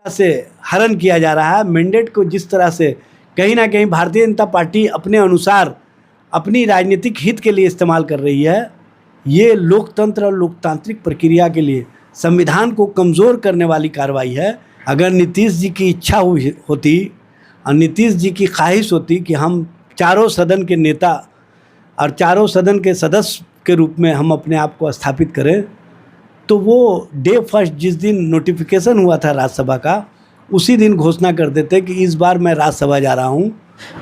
से हरण किया जा रहा है, मैंडेट को जिस तरह से कहीं ना कहीं भारतीय जनता पार्टी अपने अनुसार अपनी राजनीतिक हित के लिए इस्तेमाल कर रही है, ये लोकतंत्र और लोकतांत्रिक प्रक्रिया के लिए संविधान को कमज़ोर करने वाली कार्रवाई है। अगर नीतीश जी की इच्छा होती और नीतीश जी की ख्वाहिश होती कि हम चारों सदन के नेता और चारों सदन के सदस्य के रूप में हम अपने आप को स्थापित करें, तो वो डे फर्स्ट जिस दिन नोटिफिकेशन हुआ था राज्यसभा का, उसी दिन घोषणा कर देते कि इस बार मैं राज्यसभा जा रहा हूँ।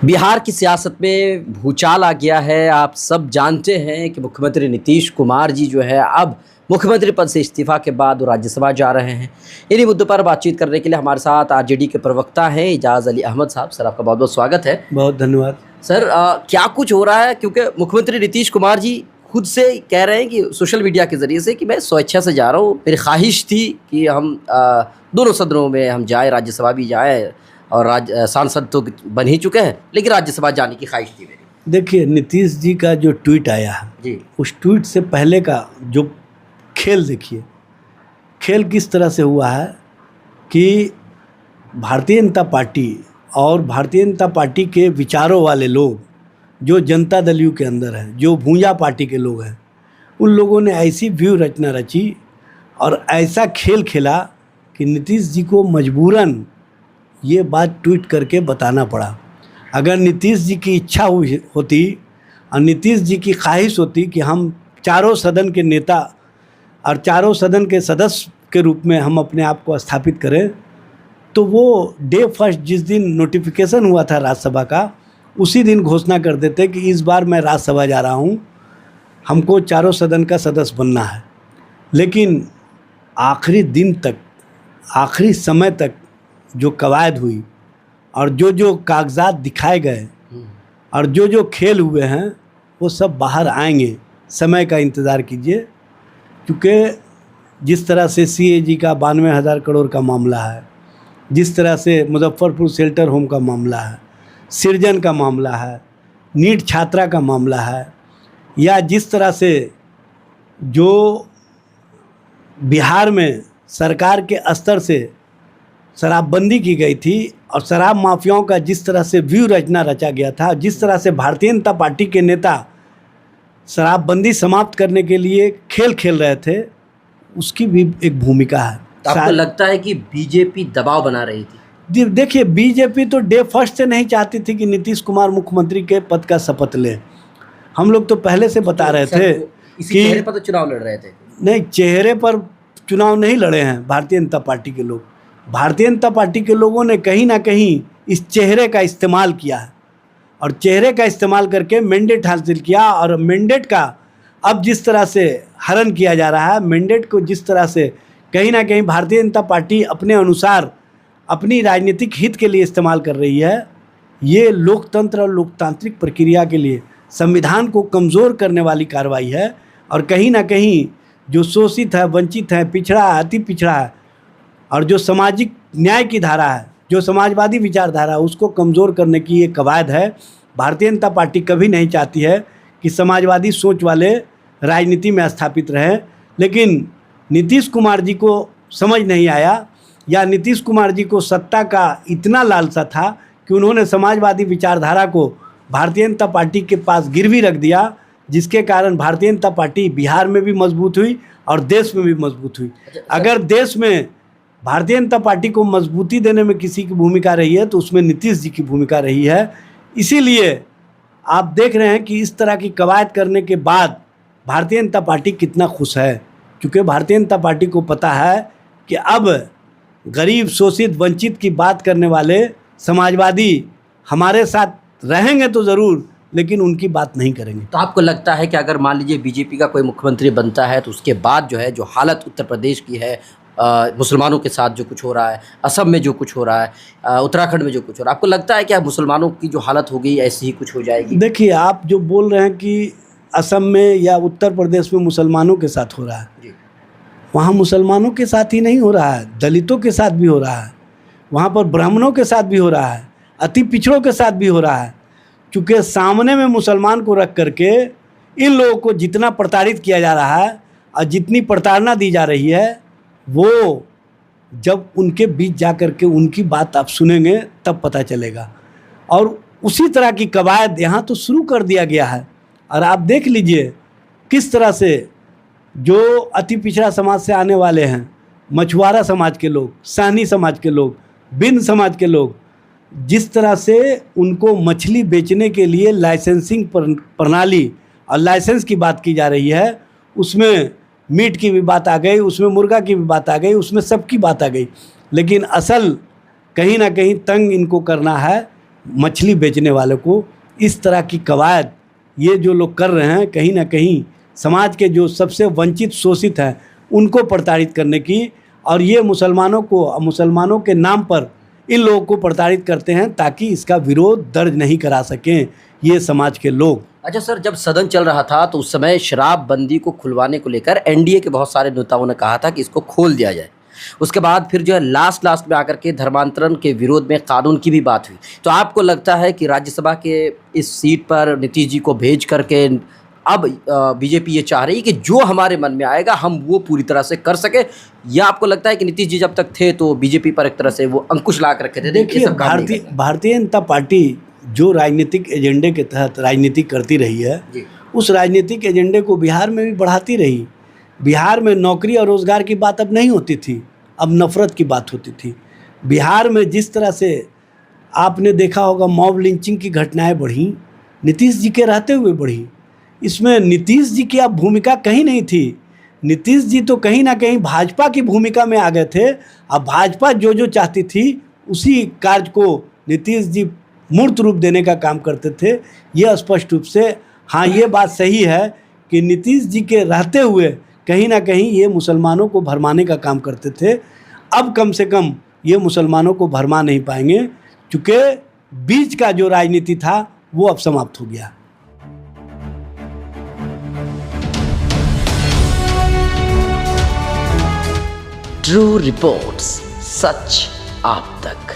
बिहार की सियासत में भूचाल आ गया है। आप सब जानते हैं कि मुख्यमंत्री नीतीश कुमार जी जो है अब मुख्यमंत्री पद से इस्तीफा के बाद वो राज्यसभा जा रहे हैं। इन्हीं मुद्दों पर बातचीत करने के लिए हमारे साथ आरजेडी के प्रवक्ता हैं इजाज़ अली अहमद साहब। सर, आपका बहुत बहुत स्वागत है। बहुत धन्यवाद सर। क्या कुछ हो रहा है, क्योंकि मुख्यमंत्री नीतीश कुमार जी खुद से कह रहे हैं कि सोशल मीडिया के ज़रिए से कि मैं स्वेच्छा से जा रहा हूँ, मेरी ख्वाहिश थी कि हम दोनों सदनों में हम जाएँ, राज्यसभा भी जाएँ, और सांसद तो बन ही चुके हैं, लेकिन राज्यसभा जाने की ख्वाहिश थी मेरी। देखिए, नीतीश जी का जो ट्वीट आया है जी, उस ट्वीट से पहले का जो खेल देखिए, खेल किस तरह से हुआ है कि भारतीय जनता पार्टी और भारतीय जनता पार्टी के विचारों वाले लोग जो जनता दल यू के अंदर हैं, जो भूंजा पार्टी के लोग हैं, उन लोगों ने ऐसी व्यू रचना रची और ऐसा खेल खेला कि नीतीश जी को मजबूरन ये बात ट्वीट करके बताना पड़ा। अगर नीतीश जी की इच्छा होती और नीतीश जी की ख्वाहिश होती कि हम चारों सदन के नेता और चारों सदन के सदस्य के रूप में हम अपने आप को स्थापित करें, तो वो डे फर्स्ट जिस दिन नोटिफिकेशन हुआ था राज्यसभा का, उसी दिन घोषणा कर देते कि इस बार मैं राज्यसभा जा रहा हूँ, हमको चारों सदन का सदस्य बनना है। लेकिन आखिरी दिन तक, आखिरी समय तक जो कवायद हुई और जो कागजात दिखाए गए और जो खेल हुए हैं, वो सब बाहर आएंगे। समय का इंतज़ार कीजिए, क्योंकि जिस तरह से CAG का 92,000 करोड़ का मामला है, जिस तरह से मुजफ्फरपुर शेल्टर होम का मामला है, सृजन का मामला है, नीट छात्रा का मामला है, या जिस तरह से जो बिहार में सरकार के स्तर से शराबबंदी की गई थी और शराब माफियाओं का जिस तरह से व्यू रचना रचा गया था, जिस तरह से भारतीय जनता पार्टी के नेता शराबबंदी समाप्त करने के लिए खेल खेल रहे थे, उसकी भी एक भूमिका है। तो आपको लगता है कि बीजेपी दबाव बना रही थी? देखिए, बीजेपी तो डे फर्स्ट से नहीं चाहती थी कि नीतीश कुमार मुख्यमंत्री के पद का शपथ लें। हम लोग तो पहले से बता रहे थे कि चेहरे पर तो चुनाव लड़ रहे थे। नहीं, चेहरे पर चुनाव नहीं लड़े हैं भारतीय जनता पार्टी के लोग। भारतीय जनता पार्टी के लोगों ने कहीं ना कहीं इस चेहरे का इस्तेमाल किया है और चेहरे का इस्तेमाल करके मैंडेट हासिल किया। और मैंडेट का अब जिस तरह से हरण किया जा रहा है, मैंडेट को जिस तरह से कहीं ना कहीं भारतीय जनता पार्टी अपने अनुसार अपनी राजनीतिक हित के लिए इस्तेमाल कर रही है, ये लोकतंत्र और लोकतांत्रिक प्रक्रिया के लिए संविधान को कमज़ोर करने वाली कार्रवाई है। और कहीं ना कहीं जो शोषित है, वंचित है, पिछड़ा है, अति पिछड़ा है, और जो सामाजिक न्याय की धारा है, जो समाजवादी विचारधारा है, उसको कमज़ोर करने की ये कवायद है। भारतीय जनता पार्टी कभी नहीं चाहती है कि समाजवादी सोच वाले राजनीति में स्थापित रहें, लेकिन नीतीश कुमार जी को समझ नहीं आया, या नीतीश कुमार जी को सत्ता का इतना लालसा था कि उन्होंने समाजवादी विचारधारा को भारतीय जनता पार्टी के पास गिरवी रख दिया, जिसके कारण भारतीय जनता पार्टी बिहार में भी मजबूत हुई और देश में भी मजबूत हुई। अगर देश में भारतीय जनता पार्टी को मजबूती देने में किसी की भूमिका रही है तो उसमें नीतीश जी की भूमिका रही है। इसीलिए आप देख रहे हैं कि इस तरह की कवायद करने के बाद भारतीय जनता पार्टी कितना खुश है, क्योंकि भारतीय जनता पार्टी को पता है कि अब गरीब, शोषित, वंचित की बात करने वाले समाजवादी हमारे साथ रहेंगे तो ज़रूर, लेकिन उनकी बात नहीं करेंगे। तो आपको लगता है कि अगर मान लीजिए बीजेपी का कोई मुख्यमंत्री बनता है तो उसके बाद जो है, जो हालत उत्तर प्रदेश की है, मुसलमानों के साथ जो कुछ हो रहा है, असम में जो कुछ हो रहा है, उत्तराखंड में जो कुछ हो रहा है, आपको लगता है कि मुसलमानों की जो हालत हो गई ऐसी ही कुछ हो जाएगी? देखिए, आप जो बोल रहे हैं कि असम में या उत्तर प्रदेश में मुसलमानों के साथ हो रहा है, वहाँ मुसलमानों के साथ ही नहीं हो रहा है, दलितों के साथ भी हो रहा है, वहाँ पर ब्राह्मणों के साथ भी हो रहा है, अति पिछड़ों के साथ भी हो रहा है। क्योंकि सामने में मुसलमान को रख करके इन लोगों को जितना प्रताड़ित किया जा रहा है और जितनी प्रताड़ना दी जा रही है, वो जब उनके बीच जा कर के उनकी बात आप सुनेंगे तब पता चलेगा। और उसी तरह की कवायद यहाँ तो शुरू कर दिया गया है। और आप देख लीजिए किस तरह से जो अति पिछड़ा समाज से आने वाले हैं, मछुआरा समाज के लोग, साहनी समाज के लोग, बिंद समाज के लोग, जिस तरह से उनको मछली बेचने के लिए लाइसेंसिंग प्रणाली और लाइसेंस की बात की जा रही है, उसमें मीट की भी बात आ गई, उसमें मुर्गा की भी बात आ गई, उसमें सबकी बात आ गई। लेकिन असल कहीं ना कहीं तंग इनको करना है मछली बेचने वालों को। इस तरह की कवायद ये जो लोग कर रहे हैं, कहीं ना कहीं समाज के जो सबसे वंचित शोषित हैं उनको प्रताड़ित करने की, और ये मुसलमानों के नाम पर इन लोगों को प्रताड़ित करते हैं ताकि इसका विरोध दर्ज नहीं करा सकें ये समाज के लोग। अच्छा सर, जब सदन चल रहा था तो उस समय शराबबंदी को खुलवाने को लेकर एनडीए के बहुत सारे नेताओं ने कहा था कि इसको खोल दिया जाए। उसके बाद फिर जो है लास्ट में आकर के धर्मांतरण के विरोध में कानून की भी बात हुई। तो आपको लगता है कि राज्यसभा के इस सीट पर नीतीश जी को भेज करके अब बीजेपी ये चाह रही है कि जो हमारे मन में आएगा हम वो पूरी तरह से कर सके, या आपको लगता है कि नीतीश जी जब तक थे तो बीजेपी पर एक तरह से वो अंकुश ला कर रखे थे? देखिए, भारतीय जनता पार्टी जो राजनीतिक एजेंडे के तहत राजनीति करती रही है, उस राजनीतिक एजेंडे को बिहार में भी बढ़ाती रही। बिहार में नौकरी और रोज़गार की बात अब नहीं होती थी, अब नफ़रत की बात होती थी। बिहार में जिस तरह से आपने देखा होगा मॉब लिंचिंग की घटनाएं बढ़ी, नीतीश जी के रहते हुए बढ़ी। इसमें नीतीश जी की अब भूमिका कहीं नहीं थी। नीतीश जी तो कहीं ना कहीं भाजपा की भूमिका में आ गए थे। अब भाजपा जो जो चाहती थी उसी कार्य को नीतीश जी मूर्त रूप देने का काम करते थे। ये स्पष्ट रूप से हाँ, ये बात सही है कि नीतीश जी के रहते हुए कहीं ना कहीं ये मुसलमानों को भरमाने का काम करते थे। अब कम से कम ये मुसलमानों को भरमा नहीं पाएंगे, क्योंकि बीच का जो राजनीति था वो अब समाप्त हो गया। ट्रू रिपोर्ट्स, सच आप तक।